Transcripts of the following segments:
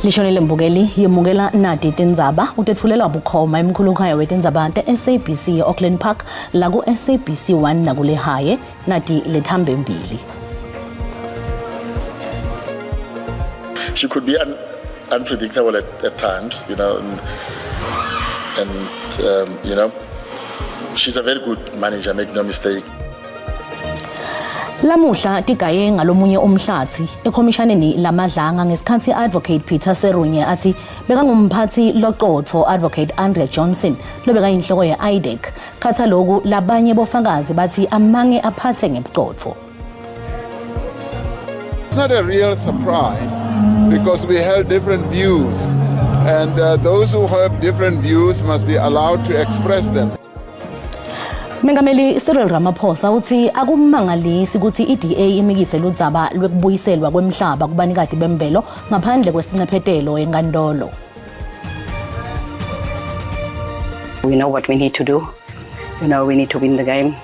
Lishonile Mbugeli yemukela Nati Tindzaba utetfulela bukhoma emkhulukhaya wetindzaba te-SABC Auckland Park la ku SABC 1 nakule haye Nati lethambe mbili. She could be unpredictable at times, you know, and you know, she's a very good manager, make no mistake. Lamuhla tigaye ngalomunye umhlathi ekhomishaneni lamadlanga ngesikhathi advocate Peter Serunye athi beka ngumphathi loqotho advocate Andrea Johnson lobeka inhloko ye-IDEC khatha lokhu labanye bofakazi bathi amange aphathe ngebuqotho. It's not a real surprise because we held different views and those who have different views must be allowed to express them. Mengameli Cyril Ramaphosa uthi akumangalisi ukuthi iDA imikise ludzaba lwekubuyiselwa kwemhlaba kubanikati bemvelo ngaphandle kwesincephetelo enkantolo. We know what we need to do. You know, we need to win the game.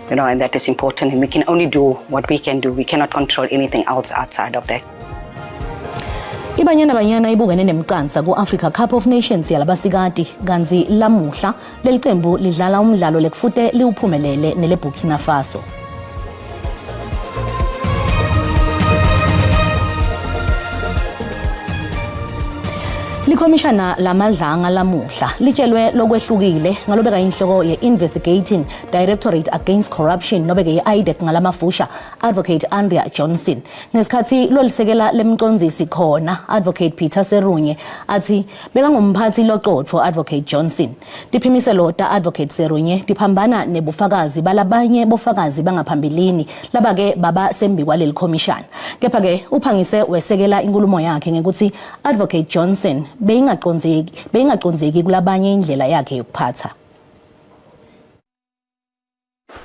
You know, and that is important, and we can only do what we can do. We cannot control anything else outside of that. Ibanyana ibukene nemcansa ku-Africa Cup of Nations yalabasikati kanzi lamuhla lelicembu lidlala umdlalo lekufute liwuphumelele nele Burkina Faso. Likhomishana lamadlanga lamuhla litshelwe lokwehlukile ngalobeka inhloko ye-Investigating Directorate Against Corruption nobeke ye-IDEC ngalamafusha advocate Andrea Johnson ngesikhathi lolisekela lemcondzisi khona advocate Peter Serunye athi beka ngumphathi loqotho advocate Johnson tiphimiselo ta advocate Serunye tiphambana nebufakazi balabanye bofakazi bangaphambilini labake baba sembi kwaleli khomishana kepha ke uphangise wesekela inkulumo yakhe ngekuthi advocate Johnson beyingaqonzeki kulabanye indlela yakhe yokuphatha.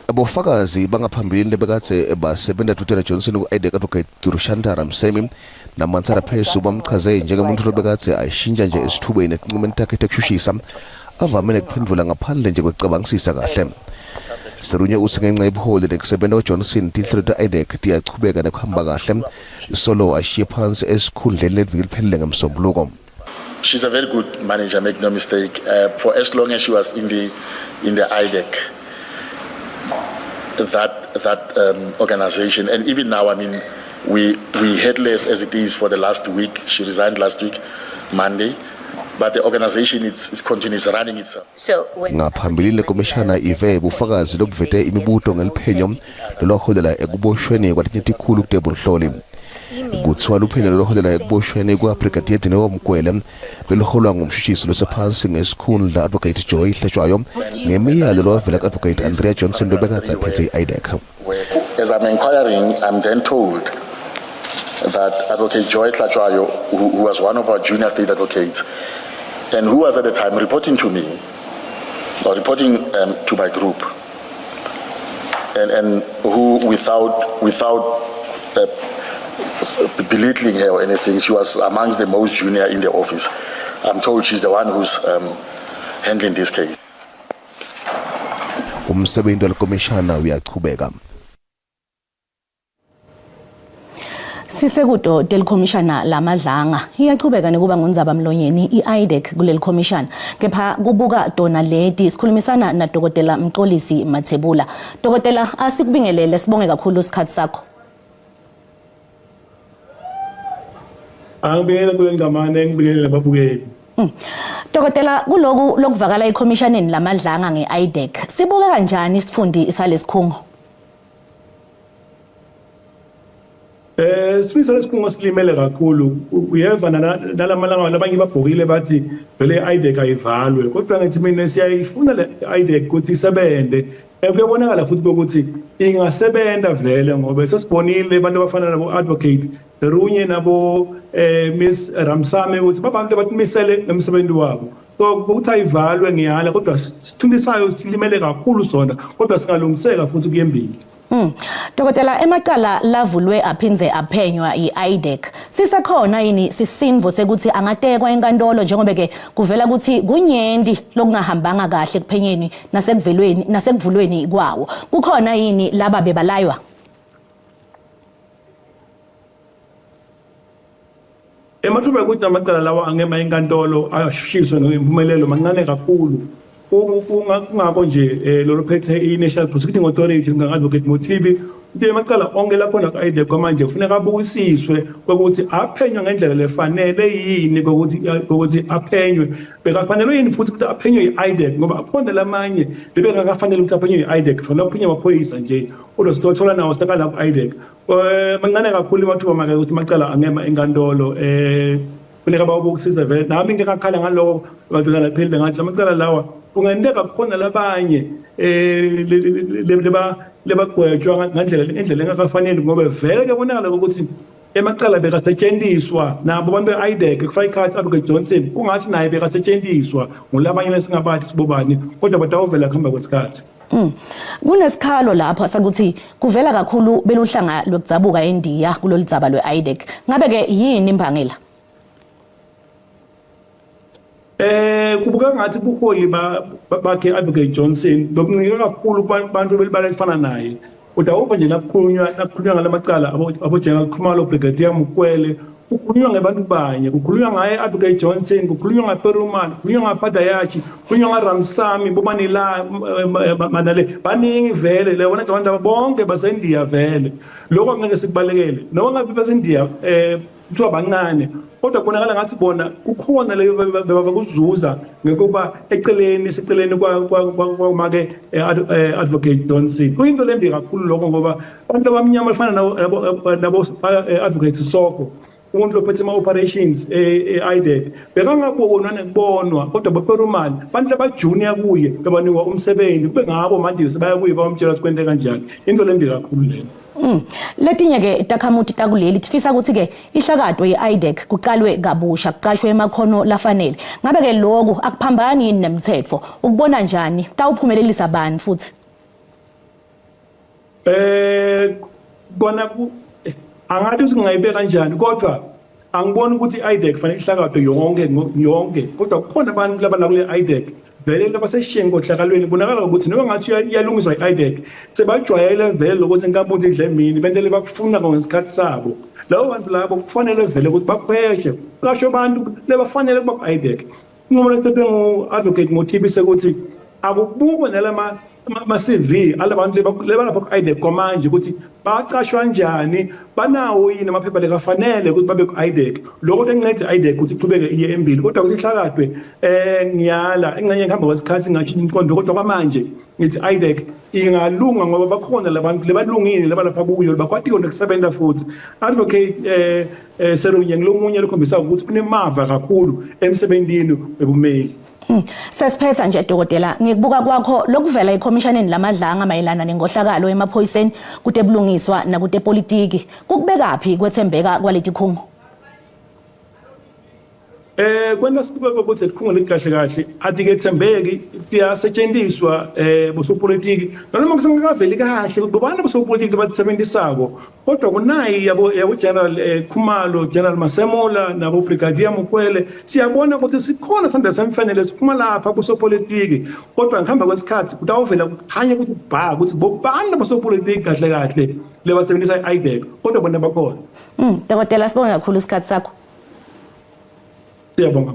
Abofakazi bangaphambili lebekathe basebenza uThera Johnson ku-IDEC advocate Durushanda Ramsemi naMansara Phezu bamchaze njengomuntu lobekathe ayishintsha nje esithubeni eqinqumeni takhe tekushushisa avamile kuphendula ngaphandle nje kwecabangisisa kahle. Serunye uthi ngenxa yobuholi nekusebenza uJohnson tinhlelo te-IDEC tiyachubeka nekuhamba kahle solo ashiye phansi esikhundleni leviki liphelele ngemsombuluko. She's a very good manager, make no mistake. For as long as she was in the IDEC, that organization, and even now, I mean, we headless as it is for the last week. She resigned last week, Monday, but the organization is continues running itself. So ngaphambili lekomishana ive bufakazi lokuvete imibuto ngeliphenyo loloholela ekuboshweni kwatinyetikulu kutebunhloli. Kuthiwa luphenyo loloholela ekuboshweni kwa-Brigadier Dineo Mkwele beluholwa ngumshushiso losephansi ngesikhundla advocate Joy Hleshwayo ngemiyalo lovela ku-advocate Andrea Johnson lobekathe aphethe i-IDEC. As I'm inquiring, I'm then told that advocate Joy Hleshwayo, who was one of our junior state advocates and who was at the time reporting to me or reporting to my group and who without belittling her or anything, she was amongst the most junior in the office. I'm told she's the one who's handling this case. Umsebenzi wekomishana uyachubeka. Sisekudo del komishana lamadlanga iyachubeka nekuba ngondzaba mlonyeni i-IDEC kuleli komishana kepha kubuka dona ledi sikhulumisana na Dr. Mxolisi Mathebula. Dr. asikubingelele sibonge kakhulu isikhathi sakho. Angibingelela kulengamane ngibingelela babukeli. Dokotela kuloku lokuvakala eCommissioneni lamadlanga nge-IDEC sibuka kanjani isifundi salesikhungo? Sifisa lesikhungo silimele kakhulu. Uyeva nalamalanga labanye babhokile bathi vele IDEC ayivalwe kodwa ngithi mina siyayifuna le IDEC ukuthi isebende. Kuyabonakala futhi ukuthi ingasebenza vele ngoba sesibonile abantu abafana nabo advocate Serunye nabo Miss Ramsame ukuthi babantu abathimisele emsebenzi wabo. So ukuthi ayivalwe ngiyala kodwa sithundisayo silimele kakhulu sona kodwa singalungiseka futhi kuyembili. Dokotela emacala lavulwe aphinze aphenywa i-IDEC sisakhona yini sisinvo sekuthi angatekwa enkantolo njengoba ke kuvela ukuthi kunyendi lokungahambanga kahle kuphenyeni nasekuvulweni kwawo kukhona yini laba bebalaywa? Emathuba ukuthi amacala lawa angema enkantolo ashiswe ngempumelelo mancane kakhulu. Kungakho nje lo phethe i-National Prosecuting Authority nga-Advocate Mothibi into amacala onke lakhona ku-IDEC kwamanje kufuneka abukisiswe ukuthi aphenywe ngendlela lefanele yini ukuthi aphenywe bekafanele yini futhi ukuthi aphenywe yi-IDEC ngoba akhona lamanye bebengakafanele ukuthi aphenywe yi-IDEC kufanele aphenywe amaphoyisa nje kodwa sithola nawo sekala ku-IDEC mancane kakhulu amathuba make ukuthi amacala angema enkantolo funeka bawubukisise vele nami ngekakhala ngaloko bavela laphelile ngathi amacala lawa kungenzeka kukhona labanye lebagwetshwa ngendlela engakafanele ngoba vele kubonakala ukuthi emacala bekasetshenziswa nabo abantu be-IDEC kufaka ikhathi Advocate Johnson kungathi naye bekasetshenziswa ngolabanye lesingabathi sibobani kodwa batawuvela kuhamba kwesikhathi. Kunesikhalo lapho sakuthi kuvela kakhulu beluhlanga lokudzabuka eNdiya kulolu dzaba lwe-IDEC ngabe ke yini imbangela? Kubuka ngathi buholi bakhe Advocate Johnson bokuncika kakhulu kubantu belifana naye kodwa uba nje nakukhulunywa ngalamacala abo General Khumalo Brigadier Mukwele kukhulunywa ngabantu banye kukhulunywa ngaye Advocate Johnson kukhulunywa ngaPerumal kukhulunywa ngaPadayachi kukhulunywa ngaRamsamy bobani la manale baningi vele le bona abantu bonke baseNdiya vele lokho ngeke sikubalekele noma ngabe baseNdiya kuthiwa bancane kodwa kubonakala ngathi bona kukhona le bakuzuza ngokuba seceleni kwamake Advocate Johnson kuyinto lembi kakhulu lokho ngoba abantu abamnyama bafana nabo Advocate Soko umuntu lophethe ama-operations e-IDEC bekangabonwa nekubonwa kodwa baPerumal abantu labajunior kuye bebanikwa umsebenzi kube ngabo manje sebaya kuye bamtshela ukuthi kwente kanjani into lembi kakhulu leyo. Letinye ke takhamuti takuleli tifisa ukuthi ke ihlakatwe ye-IDEC kuqalwe kabusha kuqashwe emakhono lafanele ngabe ke lokho akuphambani yini nemithetho ukubona njani tawuphumelelisa bani futhi? Kona angathi singayibeka kanjani kodwa angiboni ukuthi i-IDEC fanele ihlakatwe yonke kodwa kukhona abantu laba kule i-IDEC vele labaseshengo hlakalweni bonakala ukuthi noma ngathi iyalungiswa i-IDEC sebajwayele vele ukuthi inkampuni idle mini bentele bakufuna ngesikhathi sabo labo bantu labo kufanele vele ukuthi bakhweshe lasho abantu lebafanele kuba ku-IDEC ngoba lethwe ngu-Advocate Mothibi sekuthi akubukwe nalama ma-CV alabantu lebalapha ku-IDEC kwamanje ukuthi baqashwa njani banawo yini amaphepha lekafanele ukuthi babe ku-IDEC lokho engincede i-IDEC ukuthi ichubeke iye embili kodwa ukuthi ihlakatwe ngiyala engxenye ngihamba kwesikhathi ngathinta inkondo kodwa kwamanje ngithi i-IDEC ingalunga ngoba bakhona labantu lebalungile lebalapha kuyo bakwatiko nokusebenza futhi Advocate Serunye ngilomunye lokhombisa ukuthi unemava kakhulu emsebenzini webumeli. Sesiphetha nje dokotela ngikubuka kwakho lokuvela eCommissioneni lamadlanga mayelana nengohlakalo emaphoyiseni kude bulungiswa nakude politiki kukubekaphi kwethembeka kwaleti khungo? Kwena sibuka ukuthi likhungo likahle atikethembeki liyasetshenziswa bosopolitiki noma kusengakaveli kahle kubana bosopolitiki basebenzisako kodwa kunayi yabo General Khumalo General Masemola nabo Brigadier Mukwele siyabona ukuthi sikhona sanda semfanele siphuma lapha bosopolitiki kodwa ngihamba kwesikhathi kutawuvela kukhanya ukuthi bha ukuthi bobani bosopolitiki kahle lebasebenzisa i-IDEC kodwa bona bakhona. Dokotela sibonga kakhulu isikhathi sakho. Siyabonga.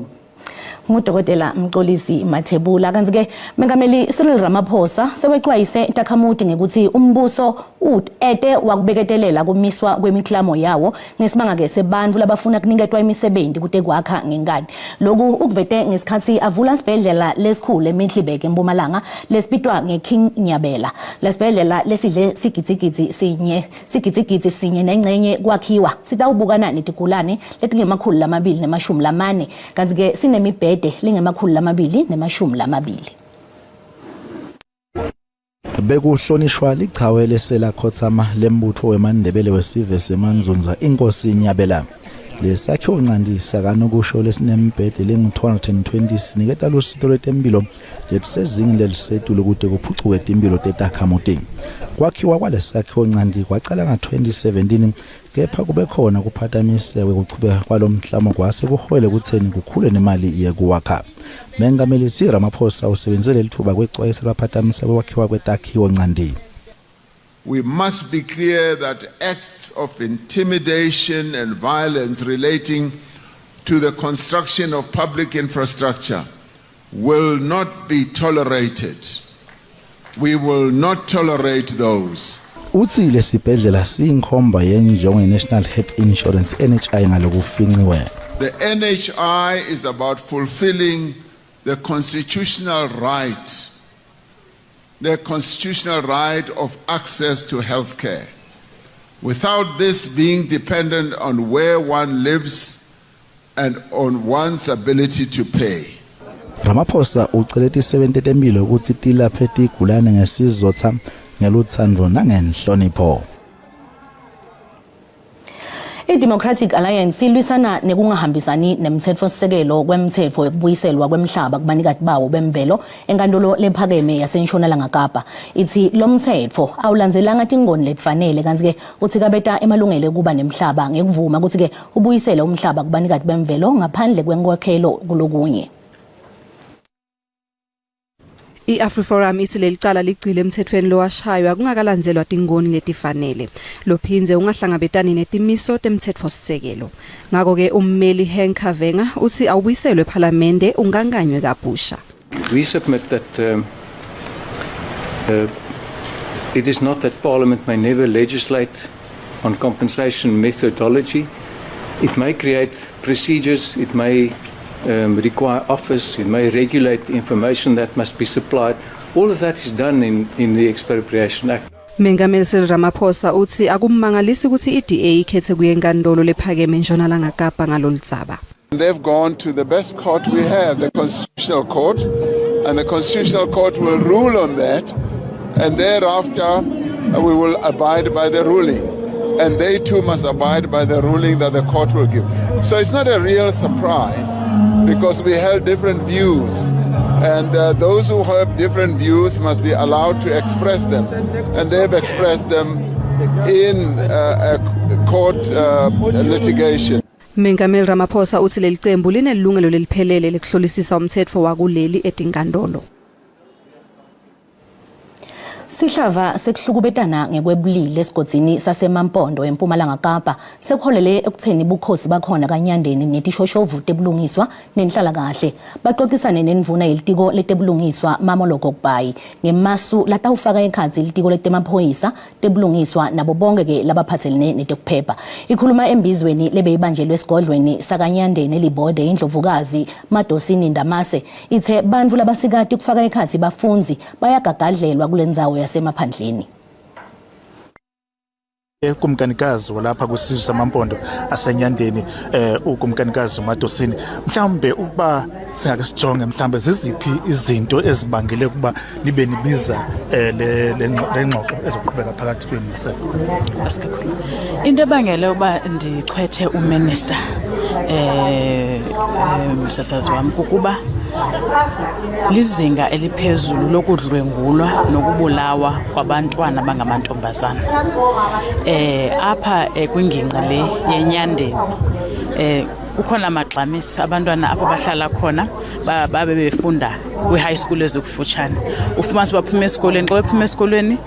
Ngudokotela Mxolisi Mathebula kanti ke mengameli Cyril Ramaphosa sewexwayise intakhamuti ngekuthi umbuso ete wakubeketelela kumiswa kwemiklamo yawo ngesibanga ke sebantu labafuna kuniketwa imisebenzi kude kwakha ngenkani lokhu ukuvete ngesikhathi avula isibhedlela lesikhulu eMiddelburg eMpumalanga lesipitwa ngeKing Nyabela lesibhedlela lesidle sigidzi sinye nengcenye kwakhiwa sitawubukana netigulane letingemakhulu lamabili nemashumi lamane kanti ke sinemibhede lingemakhulu lamabili nemashumi lamabili. Bekuhlonishwa lichawe lesela Khotsama lembutho weMandebele wesive semanzunza inkosi Nyabela lesakhiwo ncandisa kanokusho lesinembhede lengu220 siniketa lusito lwetempilo letisezingeni lelisetulu kude kuphucuke impilo tetakhamuti kwakhiwa kwalesakhiwo ncandi kwaqala nga2017 kepha kube khona kuphatamise ukuchubeka kwalomhlamo kwase kuhwele kutheni kukhule nemali yekuwakha mengameli Cyril Ramaphosa usebenzele lithuba kwexwayisa laphatamisa kwakhiwa kwetakhiwo ncandi. We must be clear that acts of intimidation and violence relating to the construction of public infrastructure will not be tolerated. We will not tolerate those. Uthi lesibhedlela siyinkhomba yenjongo ye-National Health Insurance NHI ngalokufinqiwe. The NHI is about fulfilling the constitutional right of access to health care. Without this being dependent on where one lives and on one's ability to pay. Ramaphosa ucele tisebente tempilo ukuthi tilaphe tigulane ngesizotha ngeluthando nangenhlonipho. I-Democratic Alliance ilwisana nekungahambisani nemthetho-sisekelo kwemthetho yokubuyiselwa kwemhlaba kubanikati bawo bemvelo enkantolo lephakeme yaseNtshonalanga Kapa. Ithi lo mthetho awulandzelanga tingoni letifanele kanti-ke uthi kabeta emalungelo kuba nemhlaba ngekuvuma ukuthi-ke ubuyisele umhlaba kubanikati bemvelo ngaphandle kwenkokhelo kulokunye. I-AfriForum ithi leli cala ligcile emthethweni lowashaywa kungakalandzelwa tingoni letifanele lophindze ungahlangabetani netimiso temthetho-sisekelo. Ngako-ke ummeli Hank Havenga uthi awubuyiselwe ephalamende unganganywe kabusha. We submit that it is not that Parliament may never legislate on compensation methodology. It may create procedures, it may require office, it may regulate the information that must be supplied. All of that is done in the Expropriation Act. Mengameli Cyril Ramaphosa uthi akumangalisi ukuthi i-DA ikhethe kuyenkantolo lephakeme eNtshonalanga Kapa ngalolu dzaba. They've gone to the best court we have, the Constitutional Court, and the Constitutional Court will rule on that, and thereafter we will abide by the ruling. And they too must abide by the ruling that the court will give. So it's not a real surprise because we held different views, and those who have different views must be allowed to express them, and they've expressed them in a court litigation. Mengameli Ramaphosa uthi leli cembu linelungelo leliphelele lekuhlolisisa umthetho wakuleli etinkantolo. Sihlava sekuhlukubetana ngekwebulili esigodini saseMampondo eMpumalanga Kapa sekholele ekutheni bukhosi bakhona kaNyandeni netishoshovu tebulungiswa nenhlalakahle baxoxisane nenivuna yelitiko letebulungiswa Mamoloko Kubayi ngemasu latawufaka ekhatsi ilitiko letemaphoyisa tebulungiswa nabo bonke ke labaphathelene netekuphepha. Ikhuluma embizweni lebeyibanjelwe esigodlweni sakaNyandeni elibode indlovukazi Madosini Ndamase ithe bantfu labasikati kufaka ekhatsi bafunzi bayagagadlelwa kulendzawo yasemaphandleni. Kumkanikazi walapha kusizwe samaMpondo aseNyandeni ukumkanikazi uMadosini mhlawumbe ukuba singake sijonge mhlawumbe ziziphi izinto ezibangele ukuba nibe nibiza le ngxoxo ezoqhubeka phakathi kwenu nasekakhulu into ebangele uba ndichwethe uminister msasazi wami kukuba lizinga eliphezulu lokudlwengulwa nokubulawa kwabantwana bangamantombazana apha kwingingqi le yeNyandeni kukhona amagxamisi abantwana apho bahlala khona babe befunda kwi-high school ezikufutshane ufumanise baphuma esikoleni xa bephuma esikoleni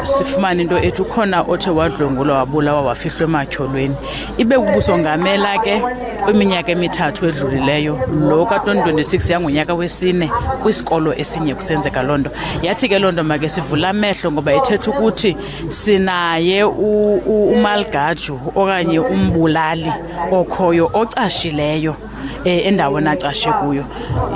sifumana into ethi ukhona othe wadlwengulwa wabulawa wafihlwa ematyholweni ibe kubusongamela ke kwiminyaka emithathu edlulileyo lo ka-2026 yangunyaka wesine kwisikolo esinye kusenzeka loo nto yathi ke loo nto make sivula amehlo ngoba ithetha ukuthi sinaye umalgaju okanye umbulali okhoyo ocashileyo endaweni acashe kuyo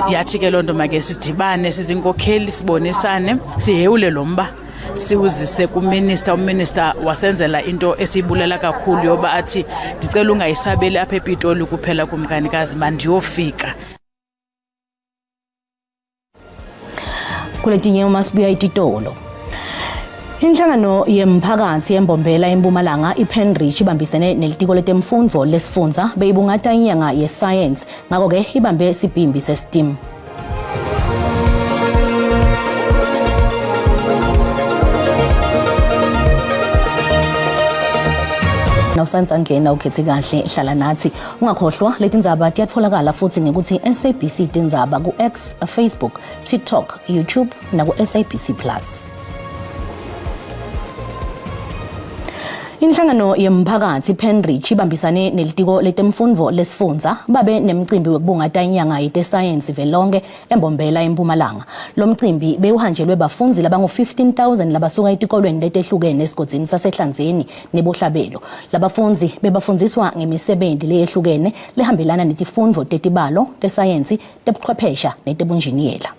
yathi ke loo nto make sidibane sizinkokheli sibonisane sihewule lo mba siwuzise kuminister uminister wasenzela into esibulela kakhulu yoba athi ndicela ungayisabeli apha ePitoli kuphela kumkanikazi mandiyofika kuletinye umasibuya ititolo. Inhlangano yemphakathi eMbombela eMpumalanga iPenrich ibambisene nelitiko letemfundvo lesifundza beyibungata inyanga yescience ngako ke ibambe isibhimbi seSTEM. Nawusansangena ukhethe kahle hlala nathi ungakhohlwa letindzaba tiyatfolakala futhi ngekuthi SABC tindzaba ku X, Facebook, TikTok, YouTube na ku SABC Plus. Inhlangano yemphakathi Penrich ibambisane nelitiko letemfundvo lesifundza babe nemcimbi wekubungata inyanga yesayensi velonke eMbombela eMpumalanga. Lo mcimbi bewuhanjelwe bafundzi labangu 15,000 labasuka etikolweni letehlukene esigodini saseHlanzeni neBohlabelo. Labafundzi bebafundziswa ngemisebenzi leyehlukene lehambelana netifundvo tetibalo, tesayensi, tebuchwephesha netebunjiniyela.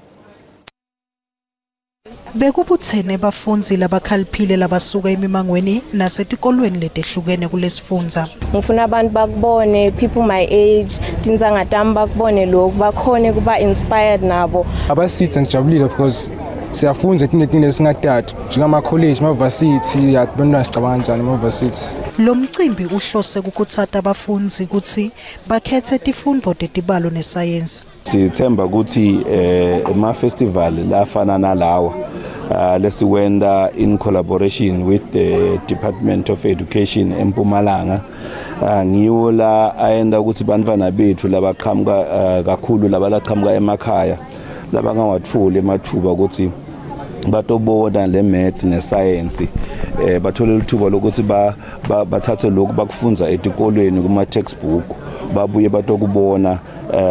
Bekubuthene bafundzi labakhaliphile labasuka emimangweni nasetikolweni letehlukene kulesifundza. Ngifuna abantu bakubone, people my age, tinzanga tami bakubone lokhu bakhone kuba inspired nabo. Abasitha ngijabulile because siyafundza etinetini lesingathathu njengama college, ama-varsity, yabantwana sicabanga kanjani ama-varsity. Lo mcimbi uhlose kukutsata abafundzi ukuthi bakhethe tifundvo tetibalo nesayensi. Sithemba ukuthi ama-festival lafana nalawa lesiwenda in collaboration with the Department of Education eMpumalanga ngiwo la ayenda ukuthi bantwana bethu labaqhamuka kakhulu labaqhamuka emakhaya labangawatfuli emathuba ukuthi batobona le maths ne science bathole lithuba lokuthi bathathe lokhu bakufundza etikolweni kuma textbook babuye batokubona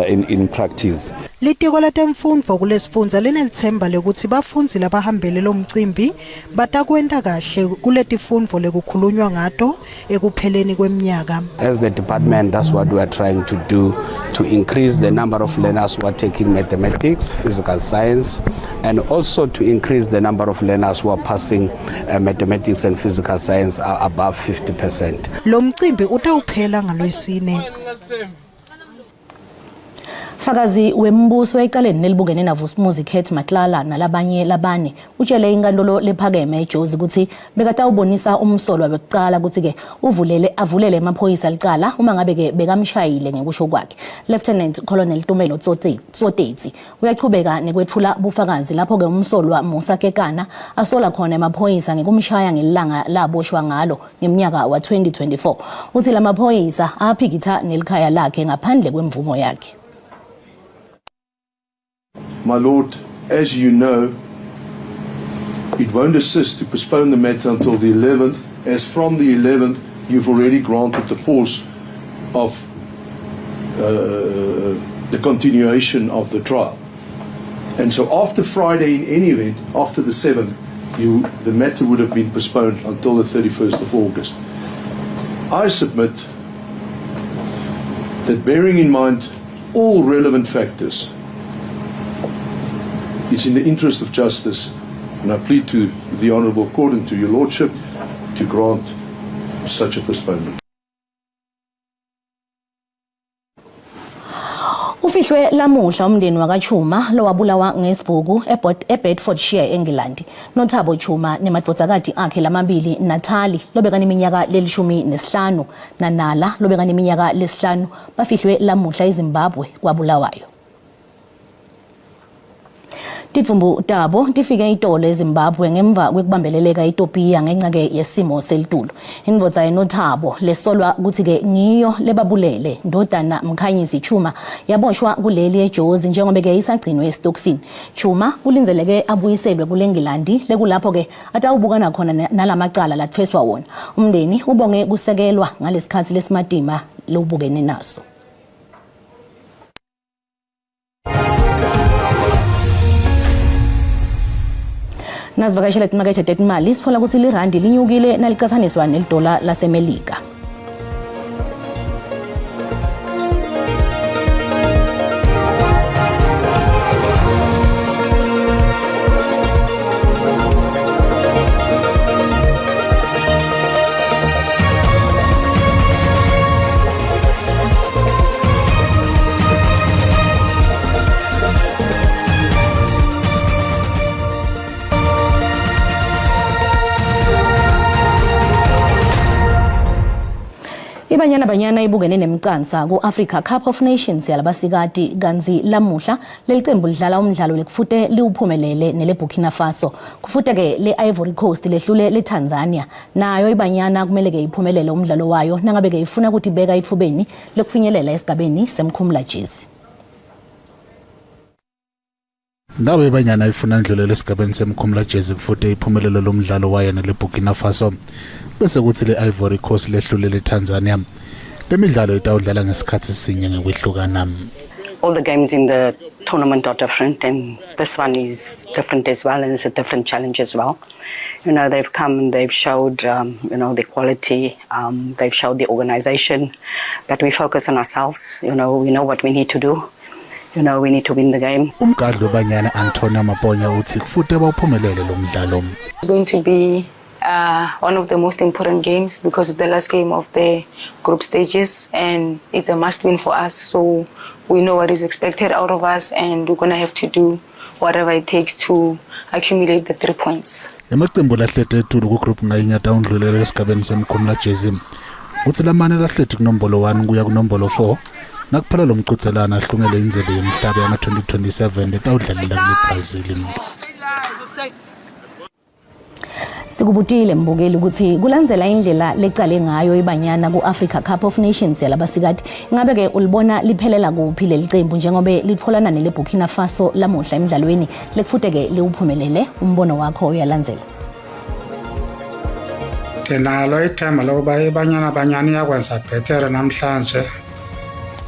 in practice. Litiko letemfundvo kulesifundza linelithemba lekuthi bafundzi labahambele lo mcimbi batakwenda kahle kuletifundvo lekukhulunywa ngato ekupheleni kweminyaka. As the department, that's what we are trying to do, to increase the number of learners who are taking mathematics, physical science, and also to increase the number of learners who are passing mathematics and physical science above 50%. Lo mcimbi utawuphela ngolwesine. Fakazi wembuso ecaleni nelibukene naVusumuzi Khet Matlala nalabanye labane utshele inkantolo lephakeme eJozi ukuthi bekatawubonisa umsolwa wekucala ukuthi ke avulele amaphoyisa licala uma ngabe ke bekamshayile ngekusho kwakhe. Lieutenant Colonel Tumelo Tsotetsi uyachubeka nekwethula bufakazi lapho ke umsolwa Musa Kekana asola khona amaphoyisa ngekumshaya ngelanga laboshwa ngalo ngeminyaka wa 2024 uthi lamaphoyisa aphikitha nelikhaya lakhe ngaphandle kwemvumo yakhe. My Lord, as you know, it won't assist to postpone the matter until the 11th, as from the 11th you've already granted the pause of the continuation of the trial. And so after Friday, in any event, after the 7th, the matter would have been postponed until the 31st of August. I submit that bearing in mind all relevant factors, it's in the interest of justice, and I plead to the Honourable Court and to your Lordship to grant such a postponement. Ufihlwe lamuhla umndeni wakaChuma lowabulawa ngesibhuku eBedfordshire eNgilandi. Nothabo Chuma nemadvodzakati akhe lamabili Natali lobeka neminyaka leli-15 naNala lobeka neminyaka lesi-5 bafihlwe lamuhla eZimbabwe kwabulawayo. Titvumbu tabo tifike itolo eZimbabwe ngemva kwekubambeleleka eTopia ngenxa ke yesimo selitulo. Indvodza eNothabo lesolwa ukuthi ke ngiyo lebabulele ndodana Mkhanyisi Chuma yaboshwa kuleli eJozi njengoba ke isagcinwe eStoksini. Chuma kulinzeleke abuyiselwe kuleNgilandi lekulapho ke atawubukana khona nalamacala lathweswa wona. Umndeni ubonge kusekelwa ngalesikhathi lesimadima lobukene naso. Nazivakashela timakethe tetimali sithola ukuthi lirandi linyukile nalicathaniswa nelidola laseMelika. Banyana ibukene nemcansa ku-Africa Cup of Nations yalabasikati kanzi lamuhla lelicembu lidlala umdlalo lekufute liwuphumelele neleBurkina Faso. Kufute ke le-Ivory Coast lehlule leTanzania nayo ibanyana kumele ke iphumelele umdlalo wayo nangabe ke ifuna ukuthi beka ithubeni lokufinyelela esigabeni semkhumula jezi. Ngabe ibanyana ifuna indlela lesigabeni semkhumula jezi kufute iphumelele lomdlalo wayo neleBurkina Faso. bese kuthi le Ivory Coast lehlulele Tanzania. Lemidlalo itawudlala ngesikhathi sinye ngekwehlukana. All the games in the tournament are different, and this one is different as well, and it's a different challenge as well. You know, they've come and they've showed, the quality, they've showed the organization, but we focus on ourselves. You know, we know what we need to do. You know, we need to win the game. Umgadlo Banyana Antonia Maponya uthi kufuthi bawuphumelele lo mdlalo. It's going to be one of the most important games because it's the last game of the group stages and it's a must win for us. So we know what is expected out of us and we're going to have to do whatever it takes to accumulate the 3 points. Emaqembu lahlete etulu ku group ngayinye tawundlulela esigabeni semkhumla Jezim. Uthi lamane lahlete kunombolo 1 kuya kunombolo 4. Nakuphela lo mqhudelana ahlungele indzebe yomhlaba yama 2027 letawudlalela kule Brazil. Sikubutile mbukeli ukuthi kulandzela indlela lecale ngayo iBanyana ku-Africa Cup of Nations yalabasikati. Ngabe ke ulibona liphelela kuphi leli qembu njengobe litfolana nele Burkina Faso lamuhla emidlalweni lekufuteke liwuphumelele umbono wakho uyalandzela. Nalo ithemba lokuba iBanyana iyakwenza better namhlanje.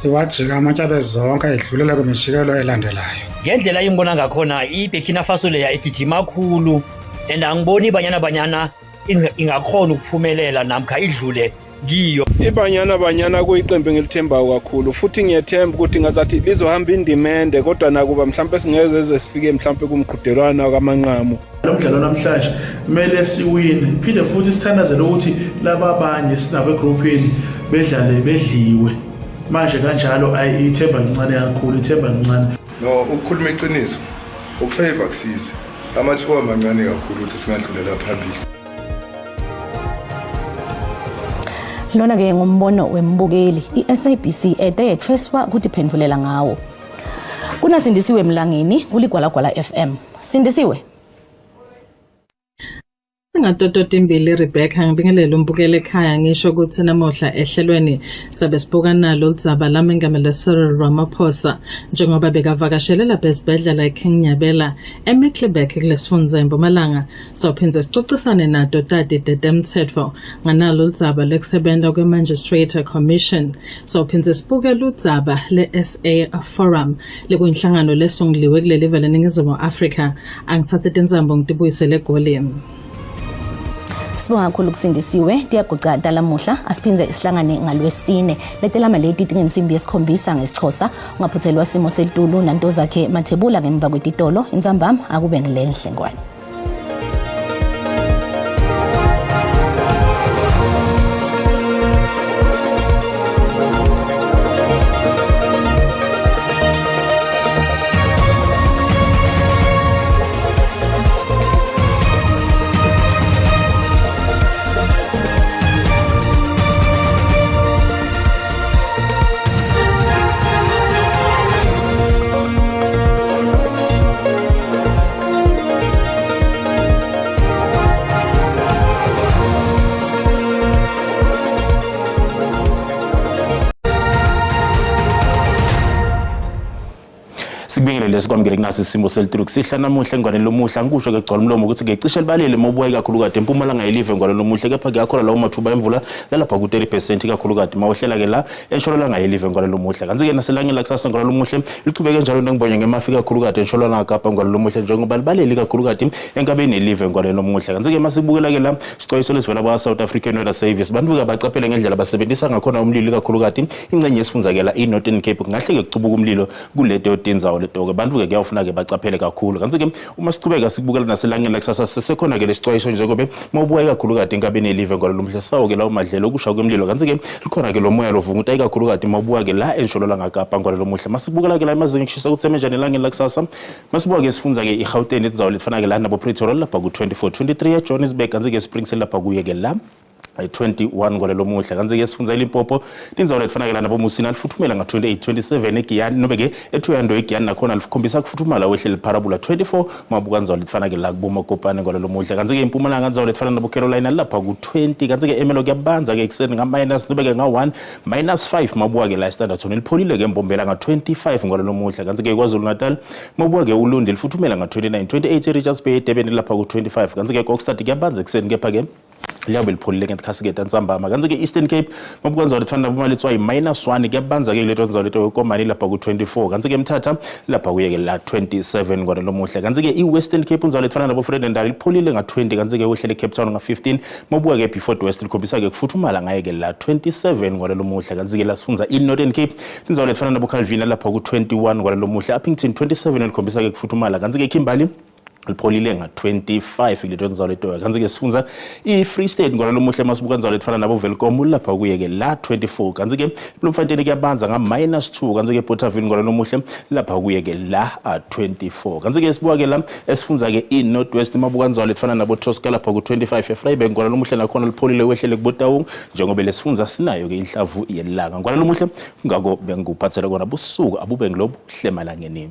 Iwajika amatyabe zonke idlulela kwimijikelo elandelayo. Ngendlela imbona ngakhona iBurkina Faso leya igijima kakhulu. And angiboni iBanyana ingakhona ukuphumelela namkha idlule kiyo. iBanyana kuyiqembu engilithembayo kakhulu futhi ngiyethemba ukuthi ngazathi lizohamba indimende kodwa nakuba mhlambe singeze sifike mhlambe kumqhudelwana kamanqamu. Lo mdlalo namhlanje kumele siwine phinde futhi sithandazele ukuthi laba abanye sinabe egroupini bedlale bedliwe. Manje kanjalo ithemba lincane kakhulu ithemba lincane. No ukukhuluma iqiniso ukufavor kusiza. Amathuba amancane kakhulu ukuthi singadlulela phambili. Lona ke ngumbono wembukeli iSABC etayetfeswa ukuthi phendvulela ngawo. Kuna Sindisiwe Mlangeni kuligwalagwala FM. Sindisiwe. Ngatotota imbili Rebecca ngibingelele umbukele ekhaya ngisho ukuthi namuhla ehlelweni sabe sibuka nalo udzaba lamengameli Cyril Ramaphosa njengoba bekavakashelela besibhedlela eKing Nyabela eMecklenburg kulesifundza eMpumalanga sawuphinze sicocisane nato Tati Dedemthetho nganalo udzaba lekusebenta kweMagistrate Commission sawuphinze sibuke udzaba leSA Forum lekuyinhlangano lesungiliwe kuleli vele eNingizimu Afrika angithathe tinzambo ngitibuyisele eGolini. Sibonga kakhulu kusindisiwe tiyaguca dalamuhla asiphinze isihlangane ngalwesine letelama leti tingensimbi yesikhombisa ngesixhosa ungaphuthelwa simo selitulu nanto zakhe Mathebula ngemva kwetitolo inzambama akube ngilenhle ngwane. Sibingelele sikwamukele kunasi isimo selitruku sihla namuhla ngwane lomuhla ngisho ke gcwala umlomo ukuthi ngecishe libalele mobuye kakhulu kade Mpumalanga yelive ngwane lomuhla kepha kuyakhona lawo mathuba emvula lalapha ku 30% kakhulu kade mawuhlela ke la eNtshonalanga yelive ngwane lomuhla kanti ke naselangela kusasa ngwane lomuhla liqhubeke njalo ngibonye ngemafika kakhulu kade eNtshonalanga Kapa ngwane lomuhla njengoba libalele kakhulu kade enkabeni yelive ngwane lomuhla kanti ke masibukela ke la isixwayiso lesivela kwa South African Weather Service bantu ke bacaphele ngendlela abasebenzisa ngakhona umlilo kakhulu kade ingcenye esifunzakela iNorthern Cape kungahle ke kucubuka umlilo kuleto yotinzawo leto ke bantu ke kuyafuna ke bacaphele kakhulu kanti ke uma siqhubeka sikubukela naselangeni kusasa sesekhona ke lesixwayiso njengoba mawubuya kakhulu kade enkabeni yelive ngwane lomuhla sawo ke la umadlelo kusha kwemlilo kanti ke likhona ke lo moya lovunguta kakhulu kade mawubuya ke la eNtshonalanga Kapa ngwane lomuhla masibukela ke la amazinga kushisa ukuthi semenjani elangeni kusasa masibuka ke sifunza ke iGauteng etzawo lifana ke la nabo Pretoria lapha ku 24 23 eJohannesburg kanti ke Springs lapha kuye ke la 21 ngole lomuhla kanti ke sifunza iLimpopo tinzawo lefana ke lana bomusina lifuthumela nga 28 27 eGiyani nobe ke eThoyando eGiyani nakhona likhombisa kufuthumala wehle liParabula 24 mabuka nzawo lefana ke la kuboma Kopane ngole lomuhla kanti ke eMpumalanga nzawo lefana nabo Carolina lapha ku 20 kanti ke Emelo kuyabanza ke ekseni nga minus nobe ke nga 1 -5 mabuka ke la Standerton lipholile ke embombela nga 25 ngole lomuhla kanti ke KwaZulu Natal mabuka ke uLundi lifuthumela nga 29 28 eRichards Bay eDurban lapha ku 25 kanti ke Kokstad kuyabanza ekseni kepha ke liyabe lipholile ngekhasikethi entsambama kanti ke Eastern Cape mabukwenza lefana nabomaletswa -1 kuyabanza ke leto nzawo leto ekomani lapha ku24 kanti ke Mthatha lapha kuyeke la 27 ngwane lomuhle kanti ke iWestern Cape nzawo lefana nabo Fredendal lipholile nga20 kanti ke wehlele Cape Town nga15 mabuka ke Beaufort West likhombisa ke kufuthumala ngayeke la 27 ngwane lomuhle kanti ke la sifunza iNorthern Cape nzawo lefana nabo Calvin lapha ku21 ngwane lomuhle Appington 27 likhombisa ke kufuthumala kanti ke Kimberley lipholile nga25 ileto nzawo leto kanti ke sifunza iFree State ngwana lomuhle masibuka nzawo lefana nabo Welcome lapha kuyeke la 24 kanti ke Bloemfontein kuyabanza nga-2 kanti ke Bothaville ngwana lomuhle lapha kuyeke la 24 kanti ke sibuka ke la esifunza ke iNorthwest mabuka nzawo lefana nabo Tosca lapha ku25 eFreiburg ngwana lomuhle nakhona lipholile wehlele kuBotawong njengoba lesifunza sinayo ke inhlavu yelanga ngwana lomuhle ngako benguphathela kona busuku abube ngilobo hlemalangeni